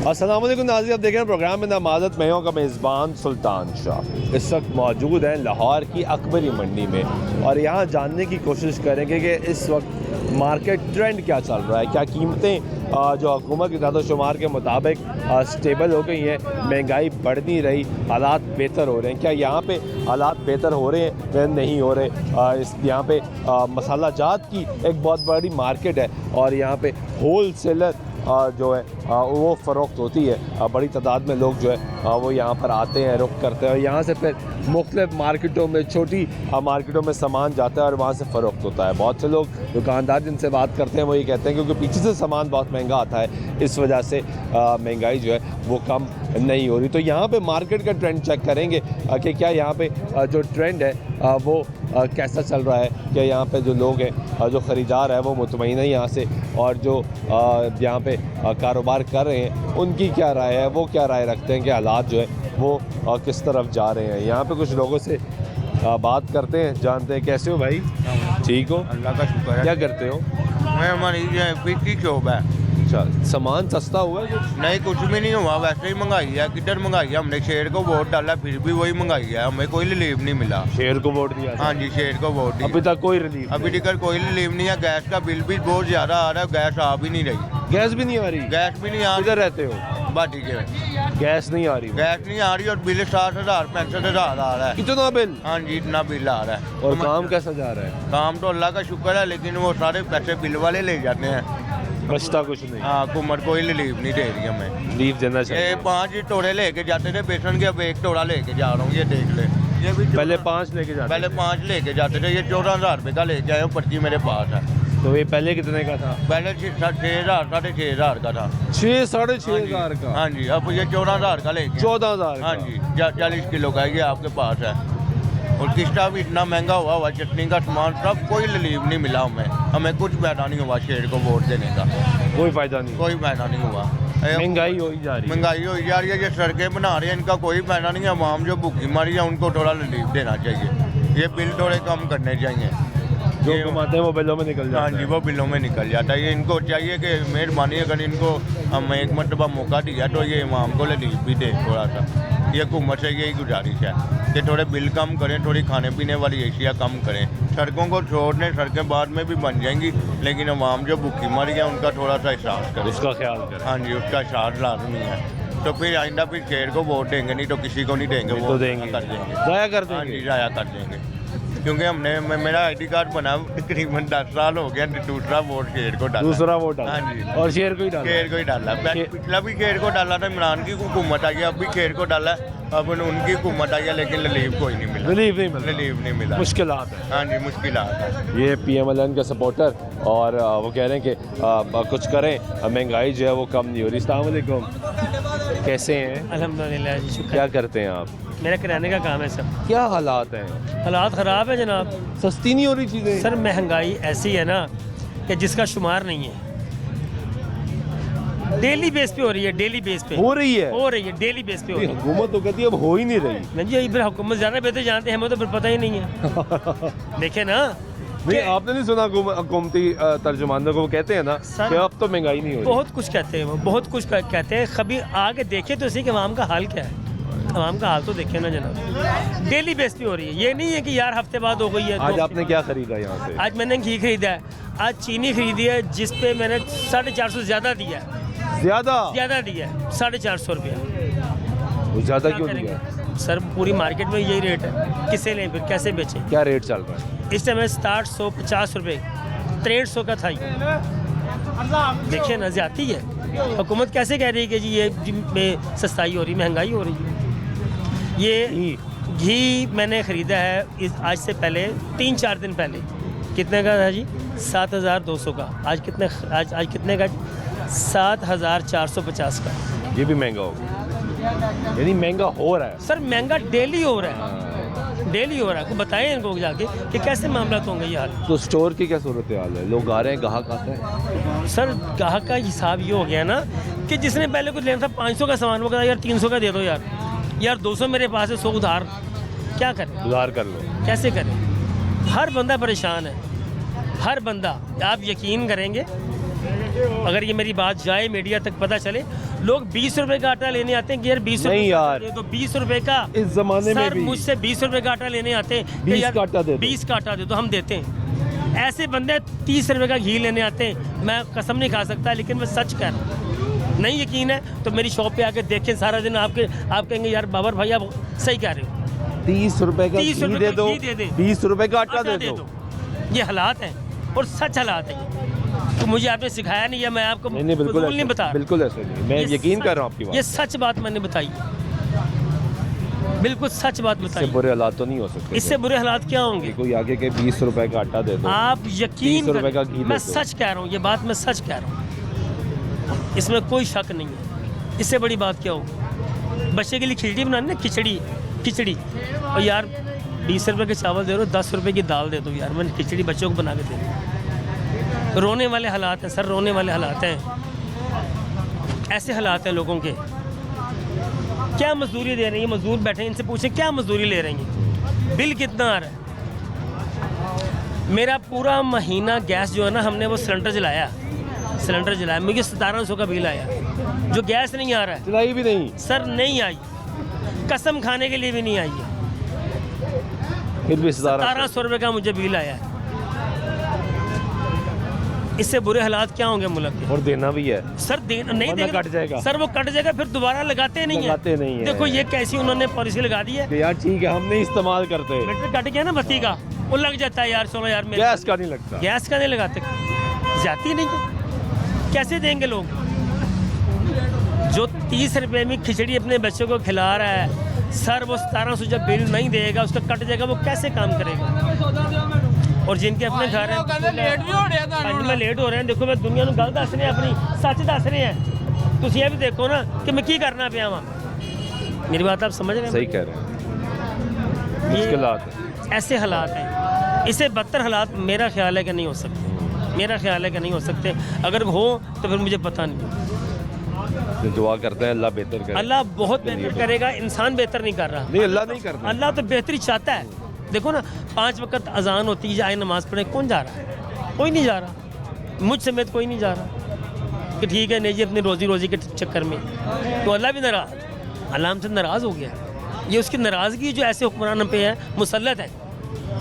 अस्सलाम वालेकुम नाज़रीन, आप देख रहे हैं प्रोग्राम में नमाज़त में का मेज़बान सुल्तान शाह। इस वक्त मौजूद हैं लाहौर की अकबरी मंडी में और यहाँ जानने की कोशिश करेंगे कि इस वक्त मार्केट ट्रेंड क्या चल रहा है, क्या कीमतें जो हुकूमत के दादो शुमार के मुताबिक स्टेबल हो गई हैं, महंगाई बढ़ नहीं रही, हालात बेहतर हो रहे हैं। क्या यहाँ पे हालात बेहतर हो रहे हैं या नहीं हो रहे। इस यहाँ पे मसाला जात की एक बहुत बड़ी मार्केट है और यहाँ पे होल सेलर जो है वो फ़रोख्त होती है। बड़ी तादाद में लोग जो है वो यहाँ पर आते हैं, रुख करते हैं और यहाँ से फिर मुख्तलिफ़ मार्केटों में, छोटी मार्केटों में सामान जाता है और वहाँ से फ़रोख्त होता है। बहुत से लोग दुकानदार जिनसे बात करते हैं वो ये कहते हैं क्योंकि पीछे से सामान बहुत महंगा आता है, इस वजह से महंगाई जो है वो कम नहीं हो रही। तो यहाँ पे मार्केट का ट्रेंड चेक करेंगे कि क्या यहाँ पे जो ट्रेंड है वो कैसा चल रहा है, क्या यहाँ पे जो लोग हैं, जो ख़रीदार है वो मुतमईन है यहाँ से, और जो यहाँ पे कारोबार कर रहे हैं उनकी क्या राय है, वो क्या राय रखते हैं कि हालात जो है वो किस तरफ जा रहे हैं। यहाँ पे कुछ लोगों से बात करते हैं, जानते हैं। कैसे हो भाई? ठीक हो? अल्लाह का शुक्र है। क्या करते हो? मैं हमारी फिश की शॉप है। अच्छा, सामान सस्ता हुआ है कुछ? नहीं, कुछ भी नहीं हुआ, वैसे ही महंगाई है। किधर महंगाई है? हमने शेर को वोट डाला फिर भी वही महंगाई है, हमें कोई रिलीफ नहीं मिला। शेर को वोट दिया? हाँ जी, शेर को वोट दिया। अभी तक कोई रिलीफ? अभी तक कोई रिलीफ नहीं है। गैस का बिल भी बहुत ज़्यादा आ रहा है, गैस आ भी नहीं रही। गैस भी नहीं आ रही? गैस भी नहीं आ किधर रही। रहते हो? बाटी के गैस नहीं आ रही? गैस नहीं आ रही और बिल 60,000 65,000 आ रहा है। कितना बिल? हाँ जी, इतना बिल आ रहा है। और काम कैसा जा रहा है? काम तो अल्लाह का शुक्र है, लेकिन वो सारे पैसे बिल वाले ले जाते हैं। बचता कुछ नहीं? हाँ, हुकूमत कोई रिलीफ नहीं दे रही हमें। रिलीफ देना चाहिए। ये 5 टोड़े लेके जाते थे बेसन के, अब 1 टोड़ा लेके जा रहा हूँ, ये देख ले। ये भी पहले 5 लेके जाते पहले 5 लेके जाते थे, ये 14,000 रुपये का लेके आए, पर्ची मेरे पास है। तो ये पहले कितने का था? पहले 6,000 6,500 का था। 6 साढ़े 6,000 का? हाँ जी, अब ये 14,000 का लेके 14,000? हाँ जी, 40 किलो का है, ये आपके पास है। और किस्टा भी इतना महंगा हुआ, चटनी का सामान सब, कोई रिलीफ नहीं मिला हमें कुछ फायदा नहीं हुआ शेर को वोट देने का। कोई फायदा नहीं? कोई फायदा नहीं हुआ। महंगाई हो ही जा रही है। महंगाई हो जा रही है, ये सड़कें बना रहे हैं, इनका कोई फायदा नहीं है। आवाम जो भूखी मरी है उनको थोड़ा रिलीफ देना चाहिए, ये बिल थोड़े कम करने चाहिए। जो कमाते हैं वो बिलों में निकल जाता है। हाँ जी, वो बिलों में निकल जाता है। ये इनको चाहिए कि मेहरबानी अगर इनको हम एक मरतबा मौका दिया तो ये आवाम को रिलीफ भी दे थोड़ा सा। ये हुकूमत से यही गुजारिश है कि थोड़े बिल कम करें, थोड़ी खाने पीने वाली एशिया कम करें। सड़कों को छोड़ने, सड़कें बाद में भी बन जाएंगी, लेकिन आवाम जो भूखी मरी है उनका थोड़ा सा एहसास करें, उसका ख्याल करें। हाँ जी, उसका एहसास लाजमी है। तो फिर आइंदा फिर शेर को वोट देंगे, नहीं तो किसी को नहीं देंगे। तो देंगे, कर देंगे, जाया कर हाँ जी, देंगे। जाया कर देंगे। क्योंकि मेरा ID कार्ड बना तकरीबन 10 साल हो गया, दूसरा वोट शेर को डाला। दूसरा वोट डाला? हाँ जी, और शेर को ही डाला? शेर को ही डाला। पिछला भी शेर को डाला था, इमरान की हुकूमत आई है, अब भी शेर को डाला। अब उनकी हुकूमत आई है, लेकिन रिलीफ कोई नहीं मिला। रिलीफ नहीं मिला? रिलीफ नहीं मिला, मुश्किलात है। हाँ जी, मुश्किलात है। ये PMLN के सपोर्टर और वो कह रहे हैं कि कुछ करें, महंगाई जो है वो कम नहीं हो रही। अस्सलाम वालेकुम, कैसे हैं? अल्हम्दुलिल्लाह जी, शुक्र। क्या करते हैं आप? मेरा किराने का काम है सर। क्या हालात हैं? हालात ख़राब है जनाब। सस्ती नहीं हो रही चीज़ें? सर महंगाई ऐसी है ना कि जिसका शुमार नहीं है। डेली बेस पे हो रही है, डेली बेस पे हो रही है? हो रही है, डेली बेस पे हो रही है। हुकूमत तो कहती है अब हो ही नहीं रही। नहीं जी, फिर हुकूमत ज़्यादा बेहतर जानते हैं, हमें तो फिर पता ही नहीं है। देखे ना, नहीं, आपने नहीं सुना हुकूमती तर्जुमानों को? वो कहते हैं ना सर, कि अब तो महंगाई नहीं हो रही। बहुत कुछ कहते हैं वो, बहुत कुछ कहते हैं। कभी आगे देखे तो सही कि आवाम का हाल क्या है। आवाम का हाल तो देखे ना जनाब, डेली बेस पे हो रही है। ये नहीं है कि यार हफ्ते बाद हो गई है। आज आपने क्या खरीदा यहाँ से? आज मैंने घी खरीदा है, आज चीनी खरीदी है, जिस पे मैंने 450 ज़्यादा दिया है। ज़्यादा दिया है, 450 रुपया। वो ज़्यादा क्यों दिया? सर पूरी मार्केट में यही रेट है, किसे लें फिर, कैसे बेचें? क्या रेट चल रहा है इस टाइम 6750 रुपये, 6300 का था ये। देखिए ना, ज़्यादा है। हुकूमत कैसे कह रही है कि जी ये सस्ताई हो रही, महंगाई हो रही है। ये घी मैंने ख़रीदा है आज से पहले 3-4 दिन पहले। कितने का था जी? 7,200 का। आज कितने का? 7,450 का। ये भी महंगा हो गया, यानी महंगा हो रहा है। सर महंगा डेली हो रहा है, डेली हो रहा है। बताएं इनको जाके कि कैसे मामला होंगे ये हाल। तो स्टोर की क्या सूरत हाल है? लोग आ रहे हैं, ग्राहक आते हैं? सर ग्राहक का हिसाब ये हो गया ना कि जिसने पहले कुछ लेना था 500 का सामान, वो कहता यार 300 का दे दो यार 200 मेरे पास है, 100 उधार। क्या करें? उधार कर लो। कैसे करें? हर बंदा परेशान है, हर बंदा। आप यकीन करेंगे अगर ये मेरी बात जाए मीडिया तक पता चले, लोग 20 रुपए का आटा लेने आते हैं कि यार 20 नहीं रुपए यार। दे दो, 20 रुपए का। इस जमाने में सर भी मुझसे 20 रुपए का आटा लेने आते हैं 20 का आटा दे दो। 20 का आटा दे दो, हम देते हैं। ऐसे बंदे 30 रुपए का घी लेने आते हैं, मैं कसम नहीं खा सकता लेकिन मैं सच कह रहा हूँ। नहीं यकीन है तो मेरी शॉप पे आके देखें सारा दिन, आप कहेंगे यार बाबर भाई आप सही कह रहे हो। 30 रुपए का 30 घी रुपए दे का दो, घी दे दे। 20 रुपए का आटा आटा दे दो। ये हालात हैं और सच हालात हैं। तो मुझे आपने सिखाया नहीं, या मैं आपको नहीं बिल्कुल फजूल ऐसे- नहीं बता रहा। बिल्कुल ऐसे नहीं, मैं ये यकीन सच- कर रहा हूँ आपकी ये बात। सच बात मैंने बताई, बिल्कुल सच बात इससे बताई। बुरे हालात तो नहीं हो सकते। इससे बुरे हालात क्या होंगे? कि कोई आगे के 20 रुपए का आटा दे दो, आप यकीन 30 रुपए का करें, घी मैं दे दो। सच कह रहा हूँ, ये बात मैं सच कह रहा हूँ, इसमें कोई शक नहीं है। इससे बड़ी बात क्या हो? बच्चे के लिए खिचड़ी बनानी ना, खिचड़ी और यार 20 रुपए के चावल दे दो, 10 रुपए की दाल दे दो यार, मैं खिचड़ी बच्चों को बना के दे दूँ। रोने वाले हालात हैं सर, रोने वाले हालात हैं। ऐसे हालात हैं लोगों के। क्या मजदूरी दे रही है? मजदूर बैठे हैं, इनसे पूछें क्या मजदूरी ले रही हैं, बिल कितना आ रहा है? मेरा पूरा महीना गैस जो है ना, हमने वो सिलेंडर जलाया, मुझे 1700 का बिल आया। जो गैस नहीं आ रहा है चलाई भी नहीं, सर, नहीं आई, कसम खाने के लिए भी नहीं आई है। फिर भी 1700 रुपये का मुझे बिल आया है। इससे बुरे हालात क्या होंगे मुल्क के? और देना भी है सर नहीं वरना देगा, कट जाएगा। सर वो कट जाएगा, फिर दोबारा लगाते नहीं है। देखो ये कैसी उन्होंने पॉलिसी लगा दी है कि यार ठीक है हम नहीं इस्तेमाल करते, मीटर कट गया ना बत्ती का, वो लग जाता है यार, चलो यार मेरे गैस का नहीं लगता। गैस का नहीं लगाते, जाती नहीं है। कैसे देंगे लोग? जो 30 रुपए में खिचड़ी अपने बच्चों को खिला रहा है सर, वो 1700 जब बिल नहीं देगा, उसका कट जाएगा, वो कैसे काम करेगा? और जिनके अपने घर हैं, लेट हो रहे हैं, देखो मैं दुनिया को गल दस रहे हैं, अपनी सच दस रहे हैं। तुम ये भी देखो ना कि मैं की करना पिया वहाँ। मेरी बात आप समझ रहे हैं? सही कह रहे हैं, मुश्किलात है। ऐसे हालात हैं, इससे बदतर हालात मेरा ख्याल है कि नहीं हो सकते, मेरा ख्याल है कि नहीं हो सकते। अगर हो तो फिर मुझे पता नहीं। जो दुआ करते हैं अल्लाह बेहतर करे। अल्लाह बहुत बेहतर करेगा, इंसान बेहतर नहीं कर रहा। नहीं अल्लाह नहीं करता। अल्लाह तो बेहतरी चाहता है। देखो ना 5 वक्त अजान होती है, आए नमाज पढ़े, कौन जा रहा है? कोई नहीं जा रहा, मुझ समेत कोई नहीं जा रहा कि ठीक है नहीं जी अपनी रोज़ी के चक्कर में। तो अल्लाह भी नाराज़, अल्लाह हमसे नाराज़ हो गया। ये उसकी नाराज़गी जो ऐसे हुक्मरान पे है मुसल्लत है।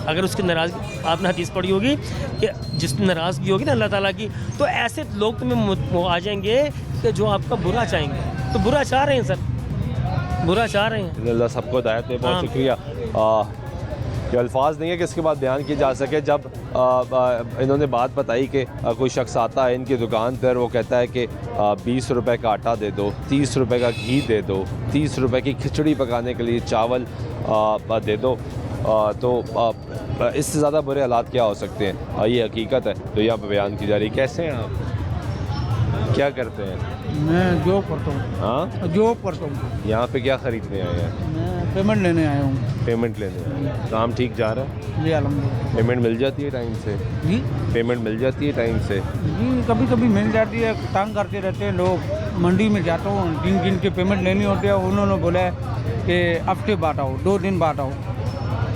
अगर उसकी नाराज़गी, आपने हदीस पढ़ी होगी कि जिसकी नाराज़गी होगी ना अल्लाह ताला की, तो ऐसे लोग तुम्हें आ जाएंगे कि जो आपका बुरा चाहेंगे। तो बुरा चाह रहे हैं सर, बुरा चाह रहे हैं। अल्लाह सबको हिदायत दे। बहुत शुक्रिया। जो अल्फाज नहीं है कि इसके बाद बयान किए जा सके। जब इन्होंने बात बताई कि कोई शख्स आता है इनकी दुकान पर, वो कहता है कि 20 रुपए का आटा दे दो, 30 रुपए का घी दे दो, 30 रुपए की खिचड़ी पकाने के लिए चावल दे दो, तो इससे ज़्यादा बुरे हालात क्या हो सकते हैं? ये हकीकत है तो यहाँ पर बयान की जा रही। कैसे हैं आप, क्या करते हैं? मैं जॉब करता हूँ। हाँ, जॉब करता हूँ। यहाँ पे क्या ख़रीदने आए हैं? मैं पेमेंट लेने आया हूँ। पेमेंट लेने आए हैं। काम ठीक जा रहा है? जी अलहम्दुलिल्लाह। पेमेंट मिल जाती है टाइम से? जी पेमेंट मिल जाती है टाइम से? जी कभी कभी मिल जाती है, तंग करते रहते हैं लोग। मंडी में जाता हूँ, जिन के पेमेंट लेनी होती है उन्होंने बोला है कि हफ्ते बाद आओ, 2 दिन बाद आओ।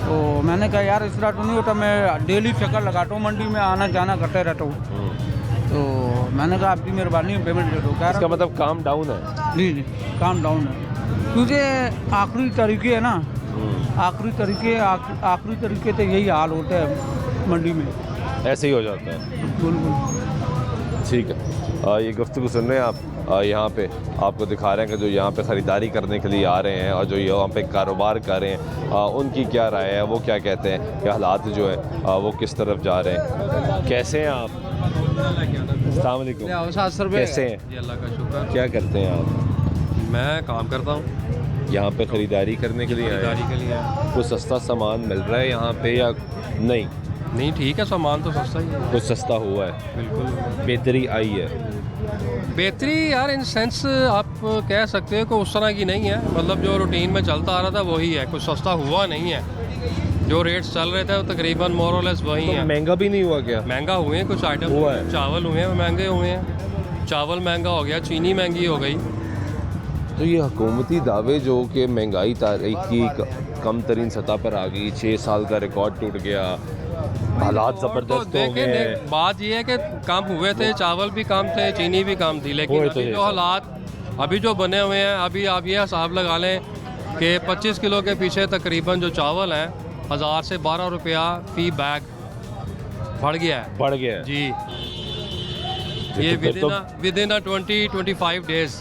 तो मैंने कहा यार इस तरह तो नहीं होता, मैं डेली चक्कर लगाता हूँ, मंडी में आना जाना करते रहता हूँ। तो मैंने कहा आपकी मेहरबानी है पेमेंट दे दो। कह इसका रहा मतलब काम डाउन है? जी जी काम डाउन है, क्योंकि आखिरी तरीके है ना, आखिरी तरीके तो यही हाल होता है मंडी में, ऐसे ही हो जाता है। बिल्कुल। ठीक है, ये गुफ्तगू सुन रहे हैं आप। यहाँ पे आपको दिखा रहे हैं कि जो यहाँ पे ख़रीदारी करने के लिए आ रहे हैं और जो यहाँ पे कारोबार कर रहे हैं, उनकी क्या राय है, वो क्या कहते हैं कि हालात जो है वो किस तरफ जा रहे हैं। कैसे हैं आप? अस्सलाम वालेकुम। कैसे हैं? जी अल्लाह का शुक्र। क्या करते हैं आप? मैं काम करता हूँ। यहाँ पे ख़रीदारी करने के लिए आए खरीदारी हैं? के लिए। कुछ सस्ता सामान मिल रहा है यहाँ पे या नहीं? नहीं ठीक है, सामान तो सस्ता ही है। कुछ सस्ता हुआ है, बिल्कुल बेहतरी आई है? बेहतरी यार इन सेंस आप कह सकते हो कि उस तरह की नहीं है, मतलब जो रूटीन में चलता आ रहा था वही है, कुछ सस्ता हुआ नहीं है। जो रेट्स चल रहे थे वो तकरीबन मोर और लेस वही तो हैं। महंगा भी नहीं हुआ क्या? महंगा हुए हैं कुछ आइटम, हुआ है। चावल हुए हैं महंगे हुए हैं, चावल महंगा हो गया, चीनी महंगी हो गई। तो ये हुकूमती दावे जो कि महंगाई तारीख की कम तरीन सतह पर आ गई, 6 साल का रिकॉर्ड टूट गया, हालात और तो ज़बरदस्त हो देखें, गए हैं। बात ये है कि कम हुए थे, चावल भी कम थे, चीनी भी कम थी, लेकिन वो तो अभी है जो सर। हालात अभी जो बने हुए हैं, अभी आप ये हिसाब लगा लें कि 25 किलो के पीछे तकरीबन जो चावल हैं 1000 से 12 रुपया फी बैग बढ़ गया है बढ़ गया है। जी। तो ये फिर तो विद इन 20-25 डेज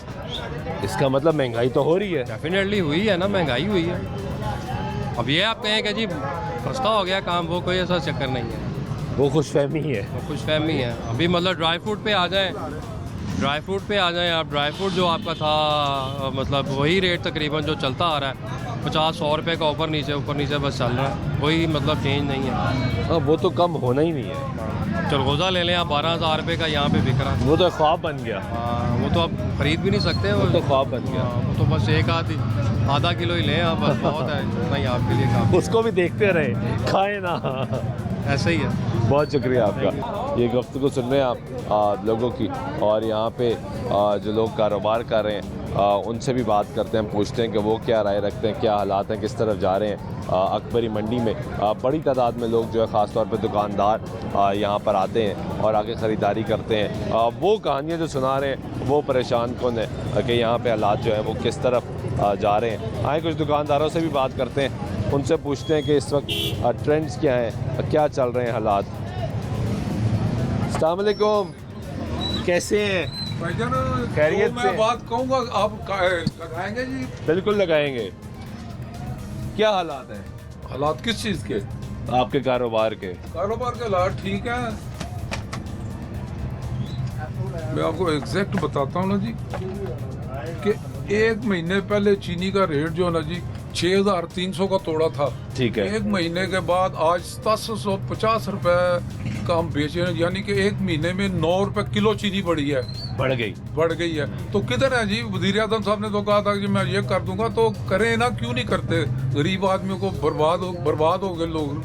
इसका मतलब महंगाई तो हो रही है। डेफिनेटली हुई है ना, महंगाई हुई है। अब ये आप कहें कि जी सस्ता हो गया काम, वो कोई ऐसा चक्कर नहीं है, वो खुशफहमी है। वो खुशफहमी है। अभी मतलब ड्राई फ्रूट पे आ जाएं, ड्राई फ्रूट पे आ जाएं आप। ड्राई फ्रूट जो आपका था मतलब वही रेट तकरीबन जो चलता आ रहा है, 50-100 रुपये का ऊपर नीचे बस चल रहा है, वही मतलब चेंज नहीं है। हाँ, वो तो कम होना ही नहीं है। चरगोज़ा ले लें आप, 12,000 रुपये का यहाँ पे बिक रहा है। वो तो ख्वाब बन गया। वो तो आप खरीद भी नहीं सकते, वो तो ख्वाब बन गया। वो तो बस एक आधा किलो ही लें आप, बस बहुत है, इतना ही आपके लिए काफ़ी। उसको भी देखते रहे, खाए ना। ऐसे ही है। बहुत शुक्रिया आपका। ये गुफ्तगू सुन रहे हैं आप लोगों की, और यहाँ पे जो लोग कारोबार कर रहे हैं उनसे भी बात करते हैं, पूछते हैं कि वो क्या राय रखते हैं, क्या हालात हैं, किस तरफ जा रहे हैं। अकबरी मंडी में बड़ी तादाद में लोग जो है ख़ास तौर पे दुकानदार यहाँ पर आते हैं और आके ख़रीदारी करते हैं। वो कहानियाँ जो सुना रहे हैं वो परेशान कौन है कि यहाँ पे हालात जो है वो किस तरफ जा रहे हैं। आए कुछ दुकानदारों से भी बात करते हैं, उनसे पूछते हैं कि इस वक्त ट्रेंड्स क्या हैं, क्या चल रहे हैं हालात। अस्सलाम वालेकुम, कैसे हैं? भाईजान खैरियत जो से? मैं बात कहूँगा आप लगाएंगे जी। बिल्कुल लगाएंगे। क्या हालात हैं हालात किस चीज़ के? आपके कारोबार के? कारोबार के हालात ठीक है। मैं आपको एग्जैक्ट बताता हूँ ना जी कि एक महीने पहले चीनी का रेट जो है ना जी 6,300 का तोड़ा था। ठीक है। एक महीने के बाद आज 750 रुपए का हम बेचे हैं, यानी कि एक महीने में 9 रुपए किलो चीनी बढ़ी है, बढ़ गई है। तो किधर है जी? वज़ीर आज़म साहब ने तो कहा था कि मैं ये कर दूंगा, तो करें ना, क्यों नहीं करते? गरीब आदमियों को बर्बाद हो गए लोग।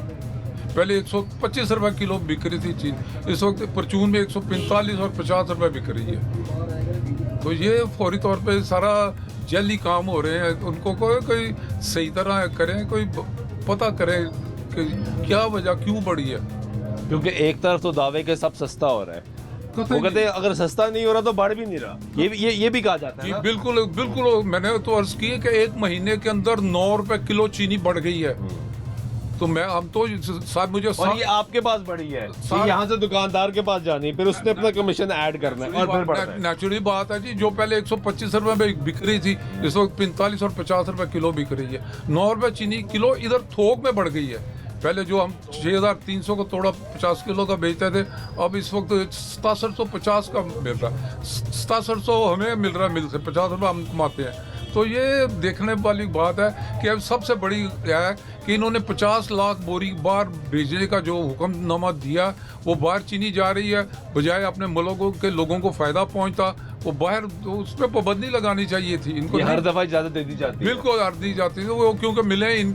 पहले 125 रुपए किलो बिक रही थी चीनी, इस वक्त परचून में 145 और 50 रुपए बिक रही है। तो ये फौरी तौर पे सारा जल्दी काम हो रहे हैं। उनको कोई सही तरह करें, कोई पता करें कि क्या वजह क्यों बढ़ी है। क्योंकि एक तरफ तो दावे के सब सस्ता हो रहा है, वो कहते हैं अगर सस्ता नहीं हो रहा तो बढ़ भी नहीं रहा। ये भी कहा जाता है जी ना? बिल्कुल मैंने तो अर्ज की है कि एक महीने के अंदर 9 रुपए किलो चीनी बढ़ गई है। तो हम तो साथ मुझे और ये आपके पास बढ़ी है, ये यहाँ से दुकानदार के पास जानी है, फिर उसने अपना कमीशन ऐड करना है और फिर बढ़ता है। नेचुरली बात है जी, जो पहले 125 रुपए में बिक रही थी, इस वक्त 45 और 50 रुपए किलो बिक रही है। 9 रुपए चीनी किलो इधर थोक में बढ़ गई है। पहले जो हम 6,300 का तोड़ा 50 किलो का बेचते थे, अब इस वक्त 6750 का मिल रहा है। 6700 हमें मिल रहा है मिल से, 50 रुपये हम कमाते हैं। तो ये देखने वाली बात है कि अब सबसे बड़ी है कि इन्होंने 50 लाख बोरी बाहर भेजने का जो हुक्मनामा दिया, वो बाहर चीनी जा रही है, बजाय अपने मुल्कों के लोगों को फ़ायदा पहुंचता वो बाहर, तो उस पर पाबंदी लगानी चाहिए थी इनको। हर दफा इजाजत दे दी जाती है। बिल्कुल हर दी जाती है, वो क्योंकि मिले इन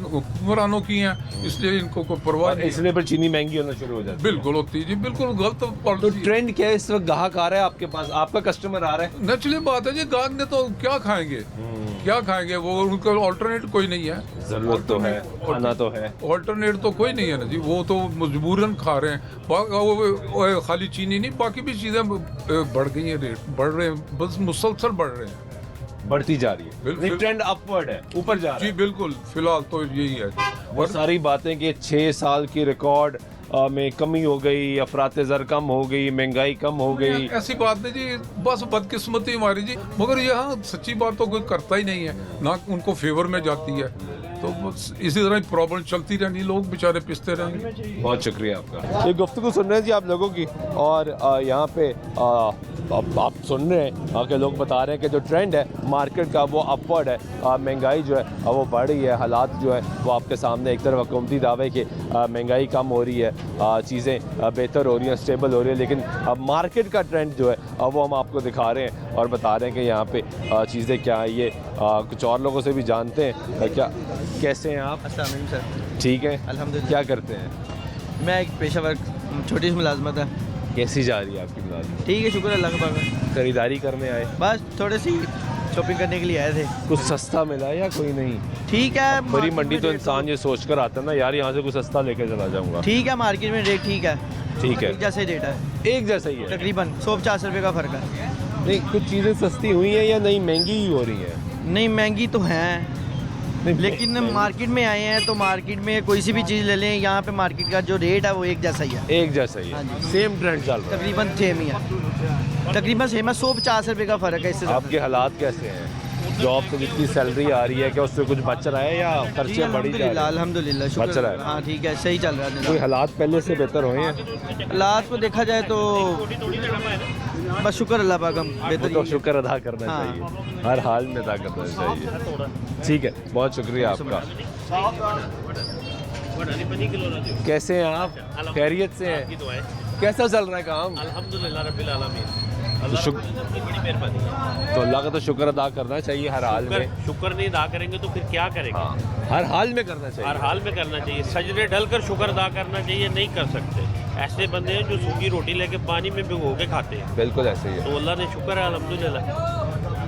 हुक्मरानों की हैं, इसलिए इनको कोई परवाह नहीं है। इसलिए फिर चीनी महंगी होना शुरू हो जाती है। बिल्कुल होती है जी, बिल्कुल गलत तो पॉलिसी। ट्रेंड क्या है इस वक्त? ग्राहक आ रहा है आपके पास, आपका कस्टमर आ रहा है? नेचुरली बात है जी, गाहक ने तो क्या खाएंगे, वो उनका ऑल्टरनेट कोई नहीं है। जरूरत तो है, खाना तो है, ऑल्टरनेट तो कोई नहीं है ना जी, वो तो मजबूरन खा रहे हैं। वो खाली चीनी नहीं, बाकी भी चीज़ें बढ़ गई हैं, रेट बढ़ रहे हैं, बस मुसलसल बढ़ रहे हैं, बढ़ती जा रही है। बिल्कुल। ट्रेंड अपवर्ड है, ऊपर जा रहा जी है। बिल्कुल। फिलहाल तो यही है। वो सारी बातें कि 6 साल की रिकॉर्ड में कमी हो गई, अफरात ज़र कम हो गई, महंगाई कम हो गई। ऐसी बात नहीं जी, बस बदकिस्मती हमारी जी। मगर यहाँ सच्ची बात तो कोई करता ही नहीं है, ना उनको फेवर में जाती है। तो बस इसी तरह प्रॉब्लम चलती रहनी, लोग बेचारे पिसते रहेंगे। बहुत शुक्रिया आपका। ये गुफ्तगू सुन रहे हैं जी आप लोगों की, और यहाँ पे आप सुन रहे हैं कि लोग बता रहे हैं कि जो ट्रेंड है मार्केट का वो अपवर्ड है। महंगाई जो है वो बढ़ रही है, हालात जो है वो आपके सामने। एक तरफ हुकूमती दावे कि महंगाई कम हो रही है, चीज़ें बेहतर हो रही हैं, स्टेबल हो रही है, लेकिन मार्केट का ट्रेंड जो है वो हम आपको दिखा रहे हैं और बता रहे हैं कि यहाँ पे चीज़ें क्या हैं। ये कुछ और लोगों से भी जानते हैं। क्या कैसे हैं आप? अस्सलाम वालेकुम सर। ठीक है, अल्हम्दुलिल्लाह। क्या करते हैं? मैं एक पेशेवर, छोटी सी मुलाजमत है। कैसी जा रही है आपकी मुलाजमत? ठीक है, शुक्र अल्लाह का। खरीदारी करने आए? बस थोड़ी सी शॉपिंग करने के लिए आए थे। कुछ सस्ता मिला या कोई नहीं? ठीक है, बड़ी मार्केट मंडी में तो रेट इंसान ये सोच कर आता है ना यार यहाँ से कुछ सस्ता लेके चला जाऊंगा। ठीक है, मार्केट में रेट ठीक है, ठीक है, एक जैसे रेट है, एक जैसा ही है तकरीबन 150 रुपये का फ़र्क है। नहीं कुछ चीज़ें सस्ती हुई हैं या नहीं महंगी ही हो रही हैं? नहीं महंगी तो हैं, लेकिन मार्केट में आए हैं तो मार्केट में कोई सी भी चीज़ ले लें, यहाँ पे मार्केट का जो रेट है वो एक जैसा ही है, एक जैसा ही हाँ है, जी। सेम ट्रेंड चल रहा तकरीबन सेम ही है, तकरीबन सेम है, 150 रुपये का फ़र्क है इससे है। आपके हालात कैसे हैं? जॉब से जितनी सैलरी आ रही है क्या उससे कुछ बच रहा है या खर्चे बढ़ी जा रहे हैं? अल्हम्दुलिल्लाह, बच रहा शुक्र, है। हाँ ठीक है, सही चल रहा है कोई जनाब। हालात पहले से बेहतर हुए हैं? हालात को देखा जाए तो बस शुक्र अल्लाह पाक, हम वो बेहतर तो ही है। शुक्र अदा करना हाँ। चाहिए, हर हाल में अदा करना चाहिए। ठीक है, बहुत शुक्रिया आपका। कैसे हैं आप? खैरियत से हैं? कैसा चल रहा है काम? अल्हम्दुलिल्लाह रब्बिल आलमीन। तो शुक्र, की बड़ी मेहरबानी। तो अल्लाह का तो शुक्र अदा करना चाहिए हर हाल में। शुक्र नहीं अदा करेंगे तो फिर क्या करेंगे? हाँ, हर हाल में करना हर चाहिए। हाल में करना चाहिए, सजदे ढल कर शुक्र अदा करना चाहिए, नहीं कर सकते। ऐसे बंदे हैं जो सूखी रोटी लेके पानी में भिगो के खाते हैं, बिल्कुल ऐसे ही है, तो अल्लाह ने शुक्र है अल्हम्दुलिल्लाह,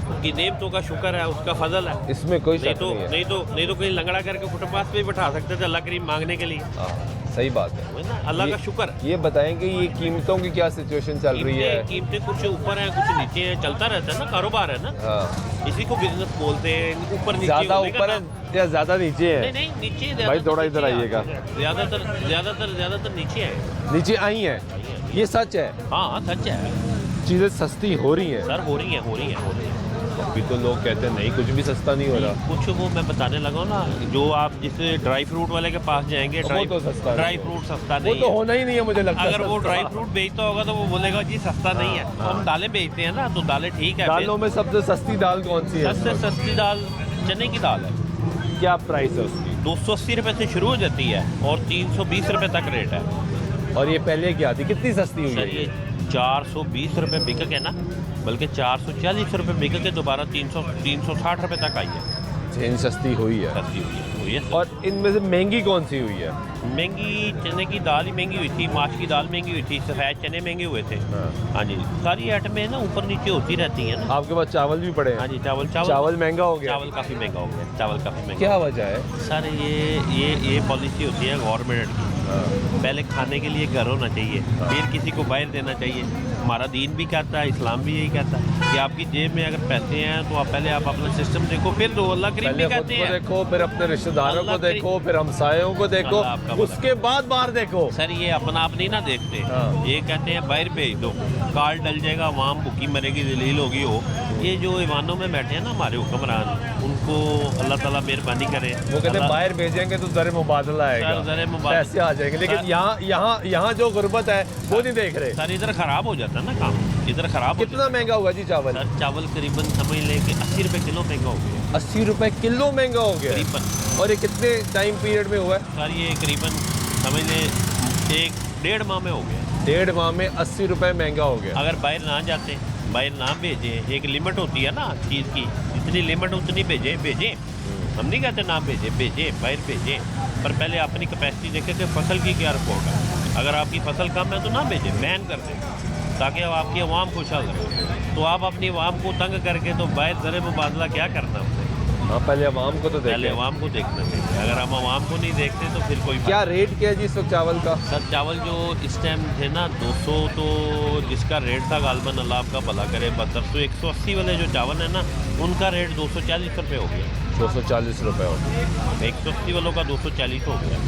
उनकी नेमतों का शुक्र है, उसका फजल है। इसमें कोई नहीं शक तो नहीं है। नहीं तो कहीं लंगड़ा करके फुटपाथ पे ही बैठा सकते थे अल्लाह करीम मांगने के लिए, हाँ, सही बात है। वही ना, अल्लाह का शुक्र है। ये बताएं कि ये कीमतों की क्या सिचुएशन चल रही है? कीमतें कुछ ऊपर हैं कुछ नीचे हैं, चलता रहता है ना, कारोबार है ना, हाँ, इसी को बिजनेस बोलते हैं। ऊपर नीचे ज्यादा होने का ऊपर है नाम- या ज्यादा नीचे नहीं है? नहीं नीचे भाई ज्यादातर थोड़ा इधर नीचे आइएगा। ज्यादातर नीचे है। नीचे आई हैं, ये सच है। हाँ सच है चीजें सस्ती हो रही हैं। सर, हो रही है। अभी तो लोग कहते हैं नहीं कुछ भी सस्ता नहीं हो रहा। कुछ वो मैं बताने लगा हूँ ना, जो आप जिस ड्राई फ्रूट वाले के पास जाएंगे, वो तो सस्ता ड्राई नहीं फ्रूट सस्ता वो नहीं तो है। होना ही नहीं है मुझे लगता है। अगर वो सस्ता। ड्राई फ्रूट बेचता होगा तो वो बोलेगा जी सस्ता नहीं है। तो हम दालें बेचते हैं ना, तो दालें ठीक है। दालों में सबसे सस्ती दाल कौन सी है? सबसे सस्ती दाल चने की दाल है, क्या प्राइस है उसकी? 280 रुपये से शुरू हो जाती है और 320 रुपये तक रेट है। और ये पहले क्या थी, कितनी सस्ती हुई सर है? ये 420 रुपये बिक के ना, बल्कि 440 रुपये बिक के दोबारा 360 रुपये तक आई है, चेन सस्ती हुई है। सस्ती हुई है। और इनमें से महंगी कौन सी हुई है? महंगी चने की दाल ही महंगी हुई थी, माश की दाल महंगी हुई थी, सफ़ेद चने महंगे हुए थे। हाँ जी, सारी आइटमें ना ऊपर नीचे होती रहती हैं ना। आपके पास चावल भी पड़े हैं? हाँ जी, चावल चावल महंगा हो गया? चावल काफ़ी महंगा हो गया, चावल काफ़ी महंगा। क्या वजह है? सर ये पॉलिसी होती है गवर्नमेंट की, पहले खाने के लिए घर होना चाहिए, फिर किसी को बाहर देना चाहिए। हमारा दीन भी कहता है, इस्लाम भी यही कहता है कि आपकी जेब में अगर पैसे हैं तो आप पहले अपना सिस्टम देखो, फिर दो। अल्लाह करीम पहले भी खुद कहते को हैं। देखो, फिर अपने रिश्तेदारों को अल्लाह करीम- देखो, फिर हमसायों को देखो, अल्लाह आपका भला उसके बाद बाहर देखो। सर ये अपना आप नहीं ना देखते, हाँ। ये कहते हैं बाहर भेज दो, कार्ड डल जाएगा, वहाँ भूखी मरेगी, जलील होगी हो। ये जो ईमानों में बैठे हैं ना हमारे हुक्मरान, उनको अल्लाह ताला मेहरबानी करे। वो कहते हैं अल्लाह- बाहर भेजेंगे तो ज़र मुबादला आएगा, सर, ज़र मुबादला- पैसे आ जाएंगे, लेकिन सर- यहाँ जो गुर्बत है वो नहीं देख रहे। सर इधर ख़राब हो जाता है ना काम, इधर ख़राब हो कितना महंगा हुआ जी चावल? जाता है। सर चावल करीबन समझ लें कि 80 रुपये किलो महंगा हो गया, 80 रुपए किलो महंगा हो गया। करीबन। और ये कितने टाइम पीरियड में हुआ है? सर ये करीबन समझ लें 1-1.5 माह में हो गया। 1.5 माह में 80 रुपए महंगा हो गया। अगर बाहर ना जाते, बाहर ना भेजें, एक लिमिट होती है ना चीज़ की, जितनी लिमिट उतनी भेजें। हम नहीं कहते ना भेजें, बाहर भेजें, पर पहले अपनी कैपेसिटी देखें कि फसल की क्या रिपोर्ट है। अगर आपकी फसल कम है तो ना भेजें, बैन कर दें, ताकि अब आपकी आवाम खुशहाल रहे। तो आप अपनी आवाम को तंग करके तो बाहर ज़र मुबादला क्या करना हमसे? हाँ, पहले अवाम को तो पहले देखें। आवाम को देखना चाहिए। अगर हम आवाम को नहीं देखते तो फिर कोई क्या रेट क्या है जी इस वक्त चावल का? सर चावल जो इस टाइम थे ना 200, तो जिसका रेट था गालबन अल्लाह आपका भला करे 7200, 180 वाले जो चावल है ना उनका रेट 240 रुपये हो गया। 240 रुपए हो गया। 180 वालों का 240 हो गया।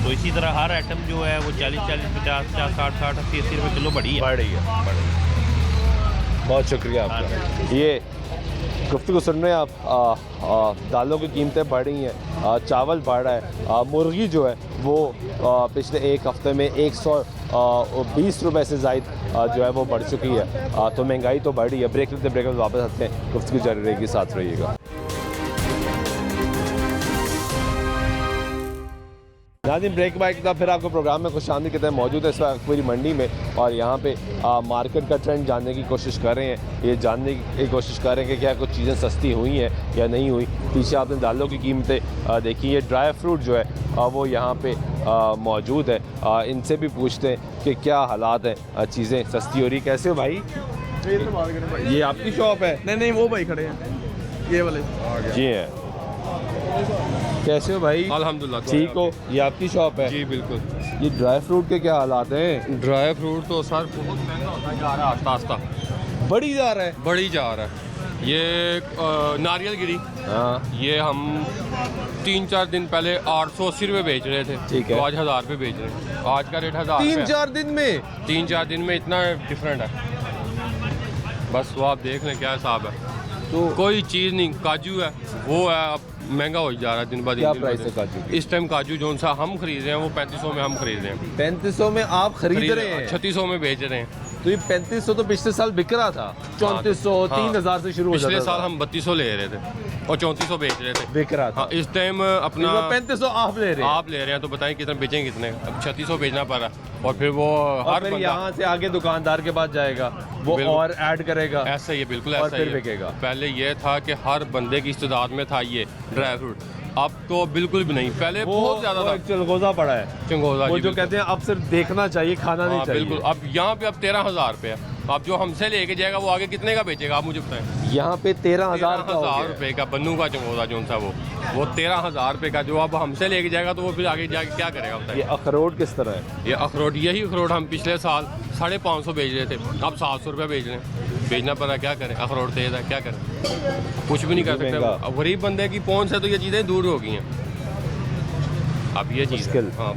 तो इसी तरह हर आइटम जो है वो 40-40, 50-50, 60-60, 80-80 रुपये किलो बढ़ी है। बढ़ रही है। बहुत शुक्रिया आपका। ये गुफ्तगू सुन रहे हैं आप। दालों की कीमतें बढ़ रही हैं, चावल बढ़ रहा है, मुर्गी जो है वो पिछले एक हफ्ते में 120 रुपये से ज़ायद जो है वो बढ़ चुकी है। तो महंगाई तो बढ़ रही है। ब्रेक लेते ब्रेक वापस आते हैं, गुफ्तगू जारी रहेगी, साथ रहिएगा। नाज़रीन ब्रेक बाइक का फिर आपको प्रोग्राम में खुशामदीद कहते हैं। मौजूद है इस वक्त पूरी मंडी में और यहाँ पे मार्केट का ट्रेंड जानने की कोशिश कर रहे हैं। ये जानने की कोशिश कर रहे हैं कि क्या कुछ चीज़ें सस्ती हुई हैं या नहीं हुई। पीछे आपने दालों की कीमतें देखी। ये ड्राई फ्रूट जो है वो यहाँ पे मौजूद है। इनसे भी पूछते हैं कि क्या हालात हैं, चीज़ें सस्ती हो रही। कैसे हो भाई? ये आपकी शॉप है? नहीं वो भाई खड़े हैं। ये वाले जी हैं। कैसे हो भाई? अल्हम्दुलिल्लाह ठीक हो? ये आपकी शॉप है? जी बिल्कुल। ये ड्राई फ्रूट के क्या हालात हैं? ड्राई फ्रूट तो सर बहुत महंगा होता जा रहा है आस्ता आस्ता, बढ़ी जा रहा है। बढ़ी जा रहा है। ये नारियल गिरी, हाँ ये हम 3-4 दिन पहले 880 रुपये बेच रहे थे, ठीक है। तो आज 1000 रुपये बेच रहे हैं। आज का रेट 1000 रुपये है। 3-4 दिन में 3-4 दिन में इतना डिफरेंट है, बस वो आप देख लें क्या हिसाब है। तो कोई चीज़ नहीं, काजू है वो है अब महंगा हो जा रहा है दिन ब दिन। क्या दिन ब प्राइस दिन। है काजू की? इस टाइम काजू जो सा हम खरीद रहे हैं वो 3500 में हम खरीद रहे हैं। 3500 में आप खरीद रहे हैं? 3600 में बेच रहे हैं। तो ये 3500 तो पिछले साल बिक रहा था, 3400 हाँ। 3000 से शुरू हो जाता पिछले था। साल हम 3200 ले रहे थे और 3400 बेच रहे थे। बिक रहा था। हाँ, इस टाइम अपना 3500 आप ले रहे हैं। आप ले रहे हैं तो बताएं कितने बेचेंगे कितने। अब 3600 बेचना पड़ रहा है और फिर वो और हर फिर बंदा यहाँ से आगे दुकानदार के पास जाएगा, वो बिल्कुल। और ऐड करेगा। ऐसा ही है, बिल्कुल और ऐसा फिर ही है। बिकेगा। पहले ये था कि हर बंदे की इस्तेदाद में था ये ड्राई फ्रूट, अब तो बिल्कुल भी नहीं। पहले बहुत ज़्यादा था, एक चलगोजा पड़ा है, चंगोजा वो जी, जो बिल्कुल। कहते हैं अब सिर्फ देखना चाहिए, खाना नहीं हाँ, चाहिए। बिल्कुल। अब यहाँ पे अब 13,000 रुपये है। अब जो हमसे लेके जाएगा वो आगे कितने का बेचेगा आप मुझे बताएं। यहाँ पे 13,000 का हो 13,000 गया। रुपये का बन्नू का चंगोजा जो सा वो 13,000 रुपये का जो अब हमसे लेके जाएगा तो वो फिर आगे जाके क्या करेगा ये बताइए। अखरोट किस तरह है? ये अखरोट, यही अखरोट हम पिछले साल 550 बेच रहे थे, अब 700 रुपये बेच रहे हैं। बेचना पड़ा, क्या करें, अखरोट तेज है, क्या करें, कुछ भी नहीं कर सकते। महंगा। अब गरीब बंदे की पहुँच से तो ये चीज़ें दूर हो गई हैं। अब ये चीज़ मुश्किल। हाँ,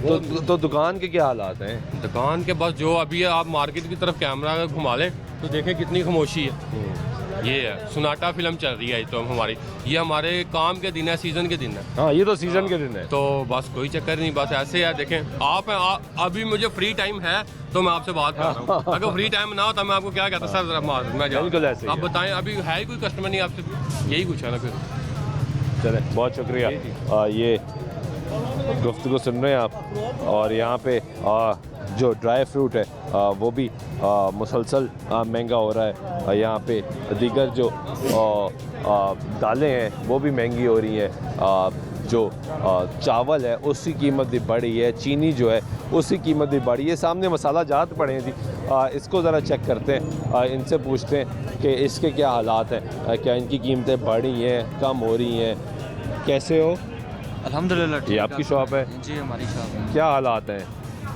तो दुकान के क्या हालात हैं? दुकान के बस जो अभी आप मार्केट की तरफ कैमरा घुमा लें तो देखें कितनी खामोशी है। ये है सुनाटा फिल्म चल रही है तो हमारी, ये हमारे काम के दिन है, सीज़न के दिन है, हाँ ये तो सीजन के दिन है। तो बस कोई चक्कर नहीं, बस ऐसे है। देखें आप हैं, अभी मुझे फ्री टाइम है तो मैं आपसे बात कर रहा हूँ। अगर फ्री टाइम ना हो तो मैं आपको क्या कहता सर मैं जाऊँ। बिल्कुल ऐसे ही आप है। बताएं, अभी है ही कोई कस्टमर नहीं आपसे, यही कुछ है ना फिर। चले, बहुत शुक्रिया। ये गुफ्तगू सुन रहे हैं आप, और यहाँ पे जो ड्राई फ्रूट है वो भी मुसलसल महंगा हो रहा है। यहाँ पे दीगर जो दालें हैं वो भी महंगी हो रही हैं। जो चावल है उसकी कीमत भी बढ़ी है, चीनी जो है उसकी कीमत भी बढ़ी है। सामने मसाला जात पड़े हैं जी, इसको ज़रा चेक करते हैं, इनसे पूछते हैं कि इसके क्या हालात हैं, क्या इनकी कीमतें बढ़ी हैं, कम हो रही हैं। कैसे हो? अल्हम्दुलिल्लाह। ये आपकी शॉप है? जी हमारी शॉप है। क्या हालात हैं?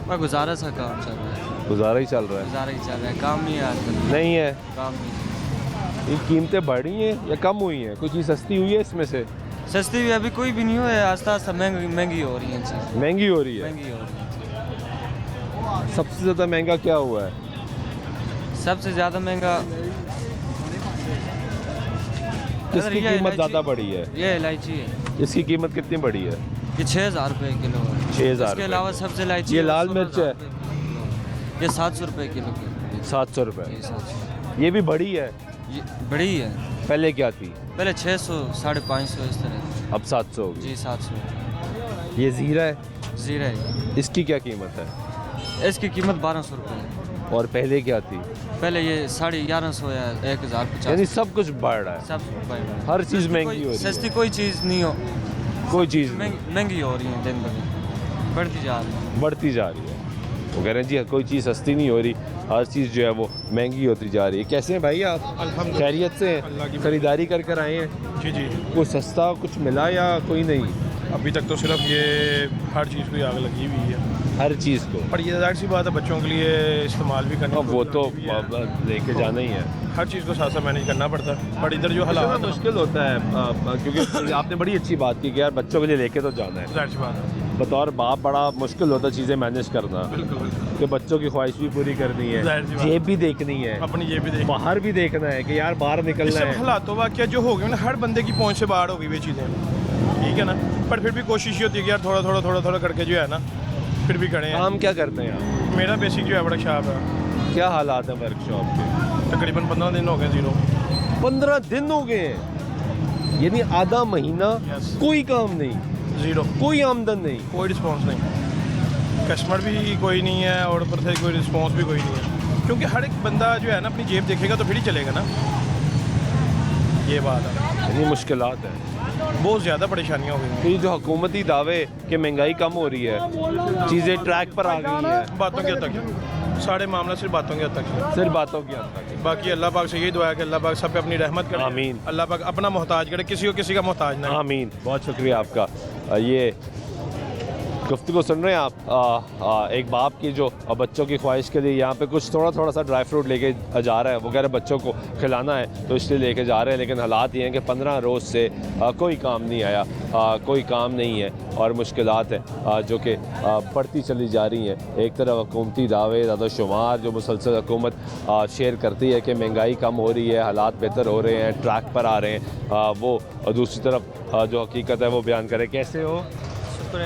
मैं गुजारा सा काम चल रहा है, गुजारा ही चल रहा है? गुजारा ही चल रहा है, काम नहीं है आजकल, नहीं है। काम नहीं। ये कीमतें बढ़ी हैं या कम हुई हैं? कोई चीज़ सस्ती हुई है इसमें से? सस्ती भी अभी कोई भी नहीं हुआ है, आस्ता आस्ता महंगी हो रही है चीज़, महंगी हो रही है। महंगी हो रही है। सबसे ज़्यादा महंगा क्या हुआ है? सबसे ज़्यादा महंगा किसकी ये कीमत ज़्यादा इलायची- बढ़ी है? ये इलायची है, इसकी कीमत कितनी बढ़ी है? ये 6,000 रुपये किलो है। 6,000 इसके अलावा सबसे इलायची ये है, लाल 16,000 मिर्च है? रुपये किलो। ये 700 रुपये किलो की। 700 रुपये। ये 700, ये भी बढ़ी है? ये बड़ी है, पहले क्या थी? पहले 600 550 इस तरह। अब 700 होगी। जी 700। ये ज़ीरा है, ज़ीरा है, इसकी क्या कीमत है? इसकी कीमत 1200 रुपये है। और पहले क्या थी? पहले ये 1150 या 1050। यानी सब कुछ बढ़ रहा है, सब हर चीज़ महंगी हो रही है। सस्ती कोई चीज़ नहीं हो, कोई चीज़ नहीं, महंगी हो रही है, दिन ब दिन बढ़ती जा रही है। बढ़ती जा रही है। वो कह रहे हैं जी कोई चीज़ सस्ती नहीं हो रही, हर चीज़ जो है वो महंगी होती जा रही है। कैसे हैं भाई आप? खैरियत से हैं? खरीदारी कर कर आए हैं? जी जी। कोई सस्ता कुछ मिला या कोई नहीं? अभी तक तो सिर्फ ये हर चीज़ को आग लगी हुई है, हर चीज़ को। पर ये जाहिर सी बात है बच्चों के लिए इस्तेमाल भी करना, अब वो तो भी है। लेके जाना ही है। हर चीज़ को साथ साथ मैनेज करना पड़ता है, पर इधर जो हालात थोड़ा मुश्किल होता है क्योंकि आपने बड़ी अच्छी बात की कि यार बच्चों के लिए लेके तो जाना है। जाहिर सी बात है, बतौर बाप बड़ा मुश्किल होता है चीज़ें मैनेज करना, बिल्कुल बिल्कुल। कि बच्चों की ख्वाहिश भी पूरी करनी है, जाहिर सी बात। जेब भी देखनी है, अपनी ये भी देख, बाहर भी देखना है कि यार बाहर इस निकलना सब है। हालातों वाक़ जो हो गए ना, हर बंदे की पहुँच से बाहर हो गई ये चीज़ें, ठीक है ना, पर फिर भी कोशिश ये होती है कि यार थोड़ा थोड़ा करके जो है ना फिर भी करें। काम क्या करते हैं आप? मेरा बेसिक जो है वर्कशॉप है। क्या हालात हैं वर्कशॉप के? तकरीबन 15 दिन हो गए ज़ीरो। 15 दिन हो गए हैं, यानी आधा महीना Yes. कोई काम नहीं, ज़ीरो, कोई आमदन नहीं। कोई रिस्पॉन्स नहीं, कस्टमर भी कोई नहीं है और ऊपर से कोई रिस्पॉन्स भी कोई नहीं है, क्योंकि हर एक बंदा जो है ना अपनी जेब देखेगा तो फिर ही चलेगा ना, ये बात है। यानी मुश्किलात है। बहुत ज़्यादा परेशानियाँ हो गई तो ये जो हुकूमती दावे कि महंगाई कम हो रही है, चीज़ें ट्रैक पर आ गई हैं, बातों के तक सारे मामला सिर्फ बातों के हद तक है, सिर्फ बातों की हद तक है। बाकी अल्लाह पाक से यही दुआ है कि अल्लाह पाक सब पे अपनी रहमत करे, आमीन। अल्लाह पाक अपना मोहताज करे, किसी को किसी का मोहताज ना। आमीन। बहुत शुक्रिया आपका। ये गुफ्तगू सुन रहे हैं आप, एक बाप की जो बच्चों की ख्वाहिश के लिए यहाँ पे कुछ थोड़ा सा ड्राई फ्रूट लेके जा रहा है, वो कह रहे बच्चों को खिलाना है तो इसलिए लेके जा रहे हैं। लेकिन हालात ये हैं कि 15 रोज़ से कोई काम नहीं आया, कोई काम नहीं है और मुश्किलात हैं जो कि बढ़ती चली जा रही हैं। एक तरफ हुकूमती दावे ज़्यादा शुमार जो मुसलसल हुकूमत शेयर करती है कि महंगाई कम हो रही है, हालात बेहतर हो रहे हैं, ट्रैक पर आ रहे हैं, वो और दूसरी तरफ जो हकीकत है वो बयान करें। कैसे हो?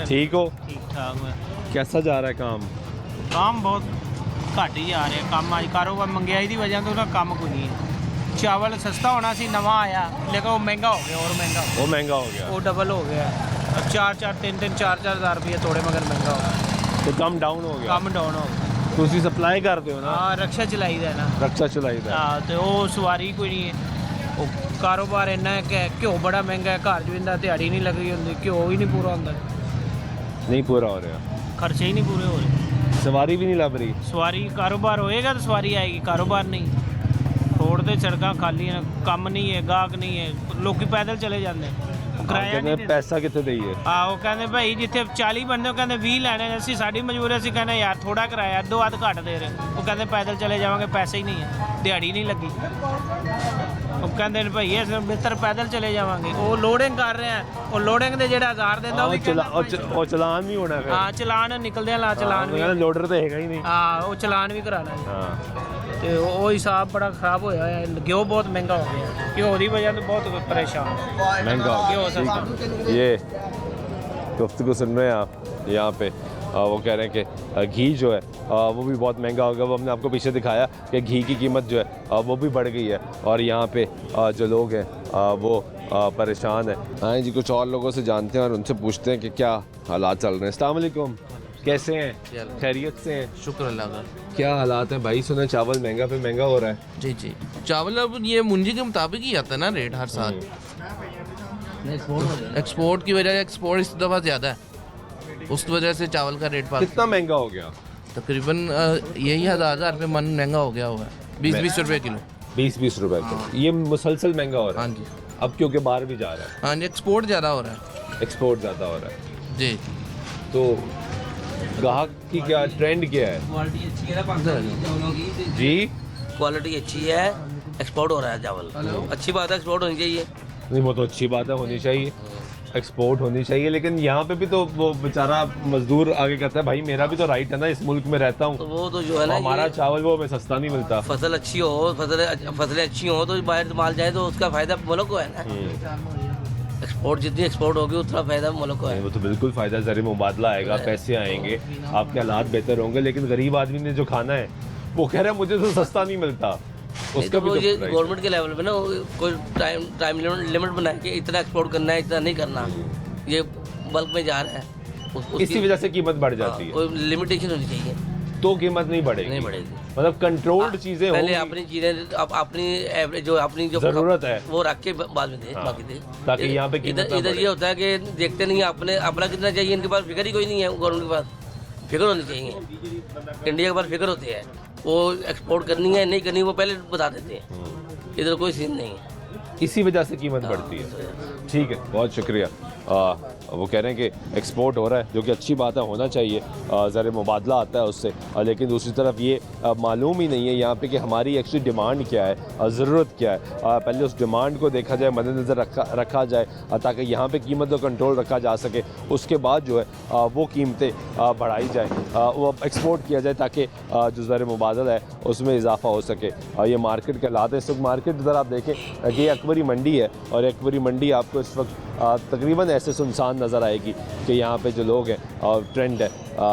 ठीक हो? ठीक ठाक है। कैसा जा रहा है काम? काम बहुत घट ही आ रहा काम अज कारोबार महंगाई की वजह तो ना काम कोई नहीं है। चावल सस्ता होना सी नवा आया लेकिन वो महंगा हो गया और महंगा हो गया, वो डबल हो गया। 4-4 हज़ार रुपये थोड़े मगर महंगा हो गया, तो कम डाउन हो गया। कम डाउन हो गया। ਤੁਸੀਂ ਸਪਲਾਈ ਕਰਦੇ ਹੋ ਨਾ? हाँ रक्षा चलाई दा ना, रक्षा चलाईदा। हाँ तो वो सवारी कोई नहीं है। वो कारोबार इन्ना है कि घ्यो बड़ा महंगा है, घर जो इंदा दिहाड़ी नहीं लगी होंगी, घ्यो ही नहीं पूरा होंदा, नहीं पूरा हो रहा, खर्चे ही नहीं पूरे हो रहे। सवारी भी नहीं लग रही। सवारी कारोबार होएगा तो सवारी आएगी, कारोबार नहीं। रोड ते सड़क खाली हैं, कम नहीं है, गाहक नहीं है, लोग पैदल चले जाते हैं, किराया नहीं देते। पैसा कितने दईए? वो कहते भाई जिथे 40 बंदे हो कहते 20 लैने, असं साड़ी मजबूरी असं कहने यार थोड़ा किराया अद्धो अध घट दे रहे, वो कहते पैदल चले जावांगे, पैसे ही नहीं है, दिहाड़ी नहीं लगी। वो कहते भाई अस बेहतर पैदल चले जावांगे। वो लोडिंग कर रहे हैं, वो लोडिंग के जो 1000 देता ਉਹ ਚਲਾਨ ਵੀ ਹੋਣਾ ਫਿਰ। हाँ चलान निकलते ला चलान भी, ਲੋਡਰ ਤਾਂ ਹੈਗਾ ਹੀ ਨਹੀਂ। हाँ वो चलान भी कराना है। ਹਾਂ ਤੇ ਉਹ ਹਿਸਾਬ ਬੜਾ ਖਰਾਬ ਹੋਇਆ ਹੈ, ਘਿਓ ਬਹੁਤ ਮਹਿੰਗਾ ਹੋ ਗਿਆ, ਘਿਓ ਦੀ ਵਜ੍ਹਾ ਤੋਂ ਬਹੁਤ परेशान महंगा हो घियो गया। सस्ता। ये गुफ्तगू सुन रहे हैं आप यहाँ पे, वो कह रहे हैं कि घी जो है वो भी बहुत महंगा होगा। वो हमने आपको पीछे दिखाया कि घी की कीमत जो है वो भी बढ़ गई है और यहाँ पे जो लोग हैं वो परेशान है। हाँ जी, कुछ और लोगों से जानते हैं और उनसे पूछते हैं कि क्या हालात चल रहे हैं। अस्सलाम वालेकुम, कैसे हैं? खैरियत से हैं? शुक्र अल्लाह का। क्या हालात हैं भाई? सुना चावल महंगा पे महंगा हो रहा है। जी जी, चावल अब ये मुंजी के मुताबिक ही आता है ना रेट हर साल। एक्सपोर्ट की वजह, एक्सपोर्ट इस दफ़ा ज़्यादा है, उस वजह से चावल का रेट कितना महंगा हो गया? तकरीबन यही 1000 रुपये मन महंगा हो गया हुआ है, 20-20 रुपये किलो। 20-20 रुपए किलो, ये मुसलसल महंगा हो रहा है। हाँ जी, अब क्योंकि बाहर भी जा रहा है। हाँ जी, एक्सपोर्ट ज़्यादा हो रहा है। एक्सपोर्ट ज़्यादा हो रहा है जी। तो ग्राहक की क्या ट्रेंड क्या है? क्वालिटी अच्छी है ना चावलों की जी, क्वालिटी अच्छी है, एक्सपोर्ट हो रहा है चावल, अच्छी बात है, एक्सपोर्ट होनी चाहिए। नहीं वो तो अच्छी बात है, होनी चाहिए, एक्सपोर्ट होनी चाहिए। लेकिन यहाँ पे भी तो वो बेचारा मजदूर आगे कहता है भाई मेरा भी तो राइट है ना, इस मुल्क में रहता हूँ, तो वो तो जो है ना, हमारा चावल वो हमें सस्ता नहीं मिलता। फसल अच्छी हो, फसलें अच्छी हो तो बाहर माल जाए तो उसका फायदा मुल्क को है ना। एक्सपोर्ट जितनी एक्सपोर्ट होगी उतना फायदा मुल्क को है। वो तो बिल्कुल फ़ायदा, ज़रिए मुबादला आएगा, पैसे आएंगे, आपके हालात बेहतर होंगे। लेकिन गरीब आदमी ने जो खाना है वो कह रहा है मुझे तो सस्ता नहीं मिलता, उसका तो भी ये तो गवर्नमेंट के लेवल पे ना कोई टाइम लिमिट बनाए कि इतना एक्सपोर्ट करना है, इतना नहीं करना, ये बल्क में जा रहा है, इसी वजह से कीमत बढ़ जाती है। कोई लिमिटेशन होनी चाहिए तो कीमत नहीं बढ़ेगी, नहीं बढ़ेगी। मतलब कंट्रोल्ड चीज़ें पहले होंगी। अपनी चीज़ें अपनी एवरेज जो अपनी जो ज़रूरत है वो रख के बाद में दे, बाकी दे, ताकि यहाँ पे कीमत ना इधर बढ़े। ये होता है कि देखते नहीं अपने अपना कितना चाहिए, इनके पास फिगर ही कोई नहीं है। गवर्नमेंट के पास फिगर होनी चाहिए, इंडिया के पास फिगर होती है, वो एक्सपोर्ट करनी है नहीं करनी वो पहले बता देते हैं, इधर कोई सीन नहीं है, इसी वजह से कीमत बढ़ती है। ठीक है, बहुत शुक्रिया। वो कह रहे हैं कि एक्सपोर्ट हो रहा है, जो कि अच्छी बात है, होना चाहिए, ज़रा मुबादला आता है उससे। लेकिन दूसरी तरफ ये मालूम ही नहीं है यहाँ पे कि हमारी एक्चुअली डिमांड क्या है, ज़रूरत क्या है। पहले उस डिमांड को देखा जाए, मद्देनज़र रखा जाए, ताकि यहाँ पे कीमत को कंट्रोल रखा जा सके। उसके बाद जो है वो कीमतें बढ़ाई जाए, वो एक्सपोर्ट किया जाए, ताकि जो ज़रा मुबादला है उसमें इजाफा हो सके। ये मार्केट के हालात है इस वक्त। मार्केट इधर आप देखें कि ये अकबरी मंडी है, और अकबरी मंडी आपको इस वक्त तकरीबन ऐसे सुनसान नज़र आएगी कि यहाँ पे जो लोग हैं, ट्रेंड है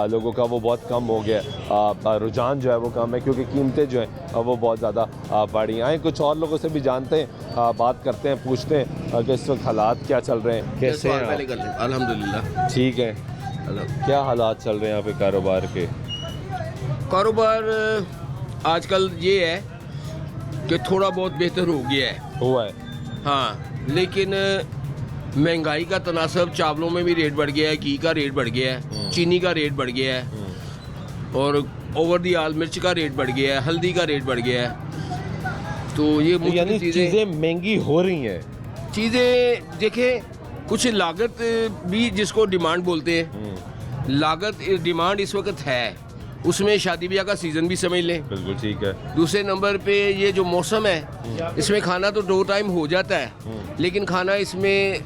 लोगों का वो बहुत कम हो गया, रुझान जो है वो कम है, क्योंकि कीमतें जो हैं वो बहुत ज़्यादा बढ़ी हैं। कुछ और लोगों से भी जानते हैं, बात करते हैं, पूछते हैं कि इस वक्त हालात क्या चल रहे हैं, कैसे हैं आप? अल्हम्दुलिल्लाह ठीक है। क्या हालात चल रहे हैं यहाँ पे कारोबार के? कारोबार आजकल ये है कि थोड़ा बहुत बेहतर हो गया है, हुआ है। हाँ, लेकिन महंगाई का तनासब चावलों में भी रेट बढ़ गया है, घी का रेट बढ़ गया है, चीनी का रेट बढ़ गया है, और ओवर दी आल मिर्च का रेट बढ़ गया है, हल्दी का रेट बढ़ गया है। तो ये तो यानी चीज़ें महंगी हो रही हैं। चीज़ें देखें, कुछ लागत भी जिसको डिमांड बोलते हैं, लागत डिमांड इस वक्त है, उसमें शादी ब्याह का सीज़न भी समझ लें। बिल्कुल ठीक है। दूसरे नंबर पे ये जो मौसम है, इसमें खाना तो 2 टाइम हो जाता है, लेकिन खाना इसमें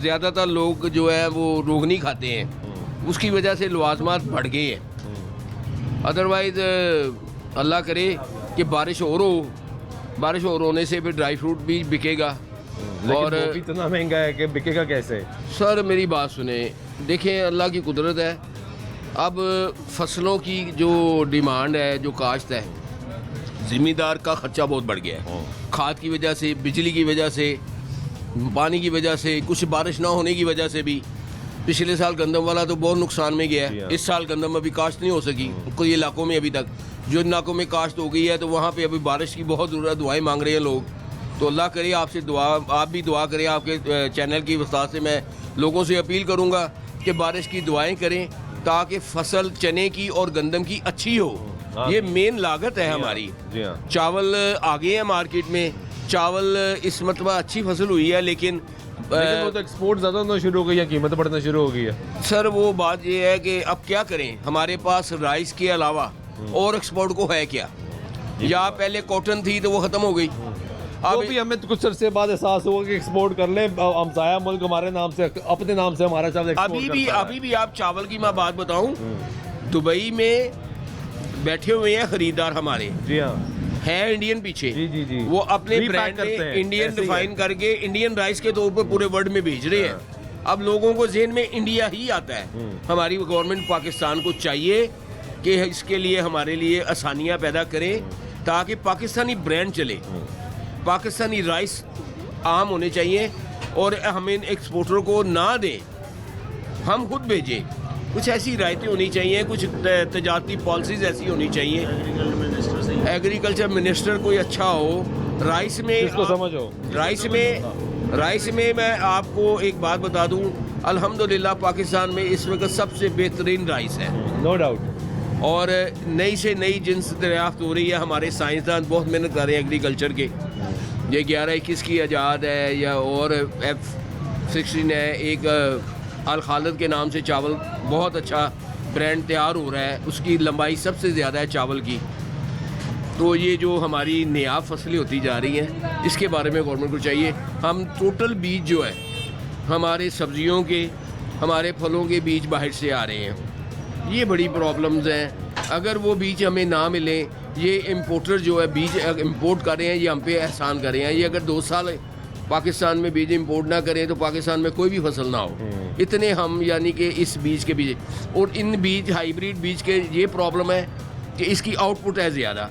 ज़्यादातर लोग जो है वो रोगनी खाते हैं, उसकी वजह से लवाजमात बढ़ गए हैं। अदरवाइज़ अल्लाह करे कि बारिश और हो, बारिश और होने से फिर ड्राई फ्रूट भी बिकेगा। और वो भी इतना महंगा है कि बिकेगा कैसे? सर मेरी बात सुने, देखें अल्लाह की कुदरत है। अब फसलों की जो डिमांड है, जो काश्त है, ज़िम्मेदार का ख़र्चा बहुत बढ़ गया है, खाद की वजह से, बिजली की वजह से, पानी की वजह से, कुछ बारिश ना होने की वजह से भी। पिछले साल गंदम वाला तो बहुत नुकसान में गया है। इस साल गंदम अभी काश्त नहीं हो सकी कोई इलाकों में अभी तक। जो इलाकों में काश्त हो गई है तो वहाँ पे अभी बारिश की बहुत ज़रूरत, दुआएं मांग रहे हैं लोग। तो अल्लाह करे आपसे दुआ, आप भी दुआ करें। आपके चैनल की वसात से मैं लोगों से अपील करूँगा कि बारिश की दुआएं करें ताकि फसल चने की और गंदम की अच्छी हो। ये मेन लागत है हमारी। चावल आगे है मार्केट में, चावल इस मरतबा अच्छी फसल हुई है, लेकिन वो तो एक्सपोर्ट ज़्यादा होना शुरू हो गई है, कीमत बढ़ना शुरू हो गई है। सर वो बात ये है कि अब क्या करें, हमारे पास राइस के अलावा और एक्सपोर्ट को है क्या? या पहले कॉटन थी तो वो ख़त्म हो गई। अब भी हमें कुछ अरसे बाद एहसास हुआ कि एक्सपोर्ट कर लें, हमसाया मुल्क हमारे नाम से, अपने नाम से हमारा चावल एक्सपोर्ट अभी भी आप चावल की मैं बात बताऊं, दुबई में बैठे हुए हैं खरीदार हमारे। जी हाँ, है इंडियन पीछे। जी। वो अपने ब्रांड में इंडियन डिफाइन करके इंडियन राइस के तौर पर पूरे वर्ल्ड में भेज रहे हैं। अब लोगों को ज़हन में इंडिया ही आता है। हमारी गवर्नमेंट पाकिस्तान को चाहिए कि इसके लिए हमारे लिए आसानियाँ पैदा करें ताकि पाकिस्तानी ब्रांड चले, पाकिस्तानी राइस आम होने चाहिए और हमें एक्सपोर्टर को ना दें, हम खुद भेजें। कुछ ऐसी रायतें होनी चाहिए, कुछ तजारती पॉलिसीज़ ऐसी होनी चाहिए। एग्रीकल्चर मिनिस्टर कोई अच्छा हो, राइस में इसको समझो। राइस में मैं आपको एक बात बता दूं, अल्हम्दुलिल्लाह पाकिस्तान में इस वक्त सबसे बेहतरीन राइस है, नो डाउट। और नई से नई जिन्स दरियाफ्त हो रही है। हमारे साइंसदान बहुत मेहनत कर रहे हैं एग्रीकल्चर के। ये 11-21 की आज़ाद है या और F16 है, एक अल खालिद के नाम से चावल बहुत अच्छा ब्रांड तैयार हो रहा है, उसकी लंबाई सबसे ज़्यादा है चावल की। तो ये जो हमारी नया फसलें होती जा रही हैं, इसके बारे में गवर्नमेंट को चाहिए। हम टोटल बीज जो है हमारे सब्जियों के, हमारे फलों के बीज बाहर से आ रहे हैं, ये बड़ी प्रॉब्लम्स हैं। अगर वो बीज हमें ना मिले, ये इम्पोर्टर जो है बीज इम्पोर्ट कर रहे हैं, ये हम पे एहसान कर रहे हैं। ये अगर 2 साल पाकिस्तान में बीज इम्पोर्ट ना करें तो पाकिस्तान में कोई भी फसल ना हो। इतने हम यानी कि इस बीज के बीज और इन बीज हाइब्रिड बीज के ये प्रॉब्लम है कि इसकी आउटपुट है ज़्यादा।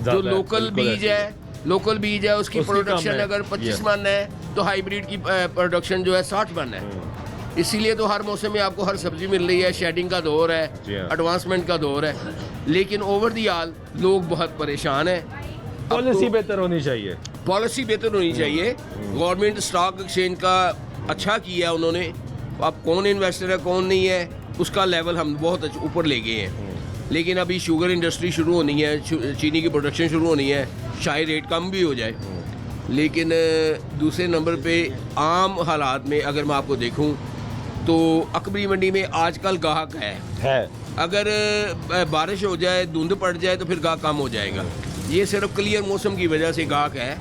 जो लोकल बीज है उसकी प्रोडक्शन अगर 25 मन है तो हाइब्रिड की प्रोडक्शन जो है 60 मन है। इसीलिए तो हर मौसम में आपको हर सब्जी मिल रही है। शेडिंग का दौर है, एडवांसमेंट का दौर है, लेकिन ओवर दी आल लोग बहुत परेशान हैं। पॉलिसी बेहतर होनी चाहिए, पॉलिसी बेहतर होनी चाहिए। गवर्नमेंट स्टॉक एक्सचेंज का अच्छा किया उन्होंने। अब कौन इन्वेस्टर है कौन नहीं है उसका लेवल हम बहुत ऊपर ले गए हैं। लेकिन अभी शुगर इंडस्ट्री शुरू होनी है, चीनी की प्रोडक्शन शुरू होनी है, शायद रेट कम भी हो जाए। लेकिन दूसरे नंबर पे आम हालात में अगर मैं आपको देखूं तो अकबरी मंडी में आजकल गाहक है। अगर बारिश हो जाए, धुंध पड़ जाए तो फिर गाहक कम हो जाएगा। ये सिर्फ क्लियर मौसम की वजह से गाहक है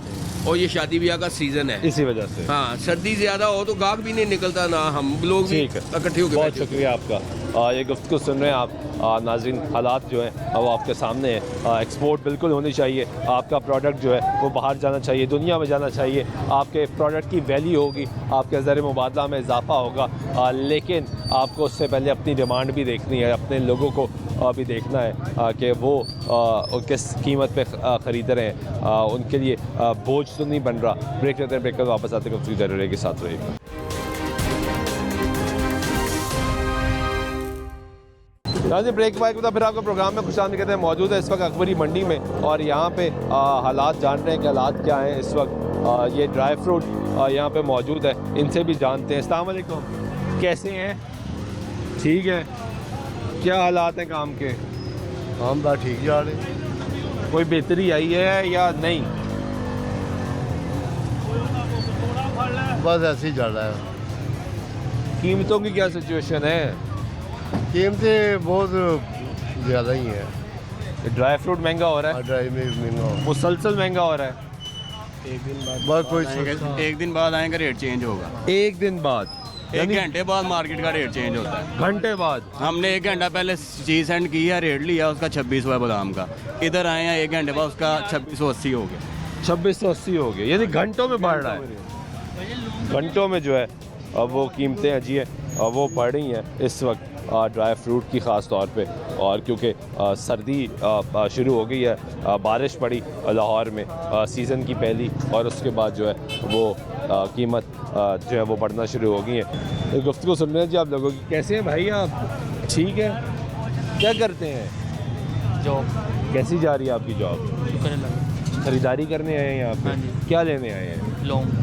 और ये शादी ब्याह का सीज़न है, इसी वजह से। हाँ, सर्दी ज़्यादा हो तो गाहक भी नहीं निकलता, ना हम लोग भी इकट्ठे होकर। बहुत शुक्रिया आपका। ये गुफ्तगू सुन रहे हैं आप नाज़रीन, हालात जो हैं वो आपके सामने है। एक्सपोर्ट बिल्कुल होनी चाहिए, आपका प्रोडक्ट जो है वो बाहर जाना चाहिए, दुनिया में जाना चाहिए। आपके प्रोडक्ट की वैल्यू होगी, आपके ज़र मुबादला में इजाफा होगा, लेकिन आपको उससे पहले अपनी डिमांड भी देखनी है, अपने लोगों को भी देखना है कि वो किस कीमत पे ख़रीद रहे हैं, उनके लिए बोझ तो नहीं बन रहा। ब्रेक लेते हैं, ब्रेक कर वापस आते हैं, गुफ्तगू जारी रहेगी, साथ रहेगा। जी ब्रेक के बाद फिर आपको प्रोग्राम में खुशामदीद कहते हैं। मौजूद है इस वक्त अकबरी मंडी में और यहाँ पे हालात जान रहे हैं कि हालात क्या हैं इस वक्त। ये ड्राई फ्रूट यहाँ पे मौजूद है, इनसे भी जानते हैं। अस्सलाम वालेकुम, कैसे हैं? ठीक है, क्या हालात हैं काम के? हम बात ठीक जा रहे। कोई बेहतरी आई है या नहीं? बस ऐसे ही चल रहा है। कीमतों की क्या सिचुएशन है? कीमतें बहुत ज़्यादा ही हैं। ड्राई फ्रूट महंगा हो रहा है, ड्राई में महंगा हो मुसलसल महंगा हो रहा है। एक दिन बाद कोई एक दिन बाद आएगा रेट चेंज होगा। एक दिन बाद? एक घंटे बाद मार्केट का रेट चेंज होता है। घंटे बाद? हमने 1 घंटा पहले चीज़ सेंड की है, रेट लिया उसका 26 रुपये बादाम का। इधर आए हैं 1 घंटे बाद उसका 2680 हो गया। 2680 हो गए, यानी घंटों में बढ़ रहा है। घंटों में जो है अब वो कीमतें अजी है वो बढ़ रही हैं इस वक्त ड्राई फ्रूट की ख़ास तौर पे। और क्योंकि सर्दी शुरू हो गई है, बारिश पड़ी लाहौर में सीज़न की पहली, और उसके बाद जो है वो कीमत जो है वो बढ़ना शुरू हो गई है। गुफ्तगू सुन रहे हैं जी आप लोगों की। कैसे हैं भाई आप? ठीक है। क्या करते हैं? जॉब। कैसी जा रही है आपकी जॉब? खरीदारी करने आए हैं यहाँ पे? क्या लेने आए हैं? लोन।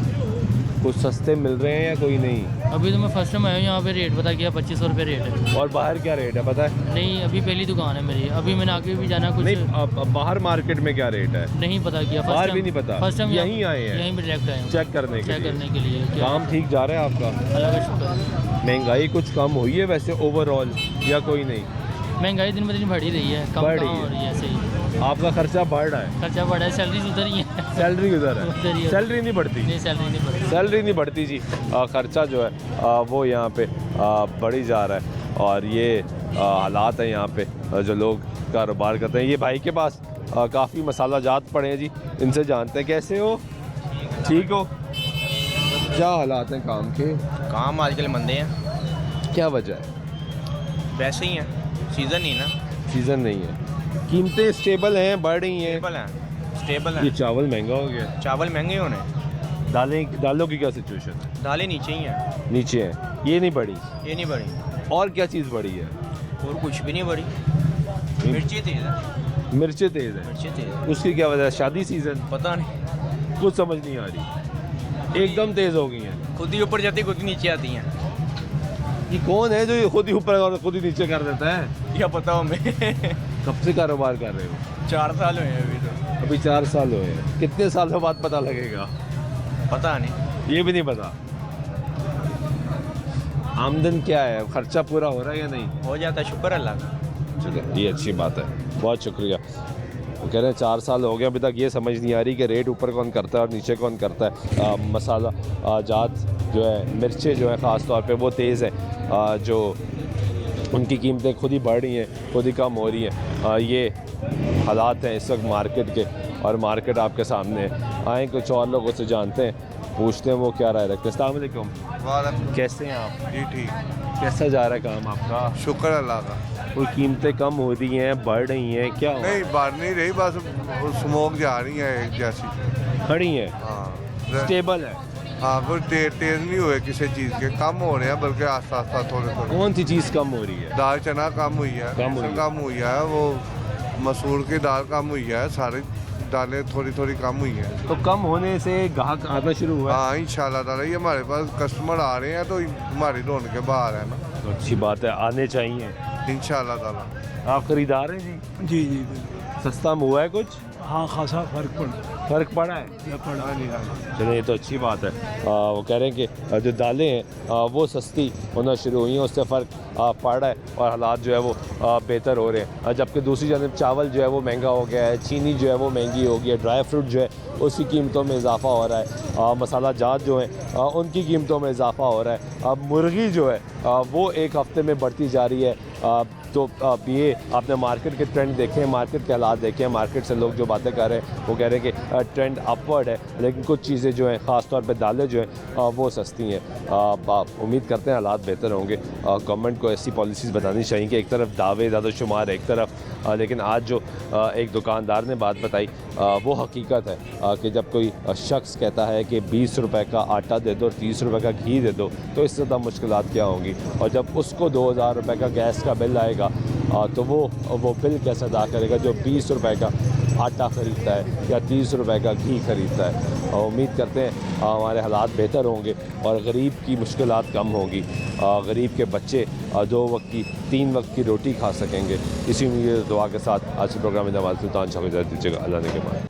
कुछ सस्ते मिल रहे हैं या कोई नहीं? अभी तो मैं फर्स्ट टाइम आया हूँ यहाँ पे, रेट पता किया 2500 रुपये रेट है। और बाहर क्या रेट है पता है? नहीं, अभी पहली दुकान है मेरी, अभी मैंने आगे भी जाना कुछ। नहीं, अब बाहर मार्केट में क्या रेट है? नहीं पता किया, बाहर भी नहीं पता। फर्स्ट टाइम यहीं आए हैं? यहीं पे डायरेक्ट आए हैं चेक करने के लिए। काम ठीक जा रहा है आपका? अल्लाह का शुक्र। महंगाई कुछ कम हुई है वैसे ओवरऑल या कोई नहीं? महंगाई दिन ब दिन बढ़ ही रही है, कम बढ़ कहाँ रही हो रही है ऐसे ही। आपका खर्चा बढ़ रहा है? खर्चा बढ़ा है, सैलरी उधर ही है। सैलरी उधर उधर ही है, है। सैलरी नहीं बढ़ती? नहीं, सैलरी नहीं बढ़ती। सैलरी नहीं बढ़ती जी। खर्चा जो है वो यहाँ पे बढ़ी जा रहा है, और ये हालात हैं यहाँ पे जो लोग कारोबार करते हैं। ये भाई के पास काफ़ी मसाला जात पड़े हैं जी, इनसे जानते हैं। कैसे हो? ठीक हो? क्या हालात हैं काम के? काम आजकल मंदे हैं। क्या वजह है? वैसे ही है, सीज़न नहीं ना। सीज़न नहीं है। कीमतें स्टेबल हैं, बढ़ रही हैं? स्टेबल है। ये चावल महंगा हो गया? चावल महंगे होने। दालों की क्या सिचुएशन है? दालें नीचे ही हैं। नीचे हैं, ये नहीं बढ़ी? ये नहीं बढ़ी। और क्या चीज़ बढ़ी है? और कुछ भी नहीं बढ़ी। मिर्ची तेज़ है। मिर्चें तेज़ हैं? मिर्ची तेज़ है। उसकी क्या वजह है? शादी सीज़न? पता नहीं, कुछ समझ नहीं आ रही, एकदम तेज़ हो गई हैं। खुद ही ऊपर जाती खुद ही नीचे आती हैं। ये कौन है जो ये खुद ही ऊपर और खुद ही नीचे कर देता है? क्या पता हमें। कब से कारोबार कर रहे हो? 4 साल हुए हैं अभी तो। अभी 4 साल हुए हैं। कितने सालों बाद पता लगेगा? पता नहीं, ये भी नहीं पता। आमदन क्या है? खर्चा पूरा हो रहा है या नहीं? हो जाता है, शुक्र अल्लाह का। चलिए, ये अच्छी बात है, बहुत शुक्रिया। वो कह रहे हैं 4 साल हो गए, अभी तक ये समझ नहीं आ रही कि रेट ऊपर कौन करता है और नीचे कौन करता है। मसाला जात जो है, मिर्चें जो है ख़ास तौर पे वो तेज़ है, जो उनकी कीमतें खुद ही बढ़ रही हैं, खुद ही कम हो रही हैं। ये हालात हैं इस वक्त मार्केट के, और मार्केट आपके सामने है। आए कुछ और लोगों से जानते हैं, पूछते हैं वो क्या राय रखते हैं। अस्सलाम वालेकुम। कैसे हैं आप? जी ठीक। कैसा जा रहा है काम आपका? शुक्र अल्लाह का। कोई कीमतें कम हो रही हैं, बढ़ रही हैं, क्या हो? नहीं बढ़ नहीं रही, बस स्मोक जा रही है एक जैसी। खड़ी हैं? हाँ, स्टेबल है। हाँ, कोई तेज नहीं हुए किसी चीज़ के, कम हो रहे हैं बल्कि आस्ता आस्ता थोड़े थोड़े। कौन सी चीज़ कम हो रही है? दाल चना कम हुई है, कम हुई है, वो मसूर की दाल कम हुई है, सारी दालें थोड़ी थोड़ी कम हुई हैं। तो कम होने से ग्राहक आना शुरू हुआ? हाँ, इंशाल्लाह ताला ये हमारे पास कस्टमर आ रहे हैं तो हमारी रौनक बाहर है ना। तो अच्छी बात है, आने चाहिए इंशाल्लाह ताला। आप खरीदार हैं जी? जी जी। सस्ता में हुआ है कुछ? हाँ, खासा फ़र्क पड़ा है? चलिए, ये तो अच्छी बात है। वो कह रहे हैं कि जो दालें हैं वो सस्ती होना शुरू हुई हैं, उससे फ़र्क पड़ रहा है और हालात जो है वो बेहतर हो रहे हैं। जबकि दूसरी जानब चावल जो है वो महंगा हो गया है, चीनी जो है वो महंगी हो गई है, ड्राई फ्रूट जो है उसकी कीमतों में इजाफा हो रहा है, मसाला जात जो हैं उनकी कीमतों में इजाफा हो रहा है। अब मुर्गी जो है वो एक हफ़्ते में बढ़ती जा रही है। तो ये आपने मार्केट के ट्रेंड देखे हैं, मार्केट के हालात देखे हैं, मार्केट से लोग जो बातें कर रहे हैं वो कह रहे हैं कि ट्रेंड अपवर्ड है, लेकिन कुछ चीज़ें जो हैं ख़ास तौर पे दालें जो हैं वो सस्ती हैं। उम्मीद करते हैं हालात बेहतर होंगे। गवर्नमेंट को ऐसी पॉलिसीज़ बतानी चाहिए कि एक तरफ दावे दादोशुमार एक तरफ, लेकिन आज जो एक दुकानदार ने बात बताई वो हकीकत है कि जब कोई शख्स कहता है कि 20 रुपए का आटा दे दो, 30 रुपए का घी दे दो, तो इससे ज़्यादा मुश्किलात क्या होंगी। और जब उसको 2000 रुपए का गैस का बिल आएगा तो वो बिल कैसे अदा करेगा जो 20 रुपए का आटा ख़रीदता है या 30 रुपए का घी ख़रीदता है। और उम्मीद करते हैं हमारे हालात बेहतर होंगे और गरीब की मुश्किलात कम होंगी, गरीब के बच्चे 2 वक्त की 3 वक्त की रोटी खा सकेंगे। इसी उम्मीद दुआ के साथ आज के प्रोग्राम में नवाज सुल्तान शाह को इजाज़त दीजिएगा। अल्लाह ने के बाद।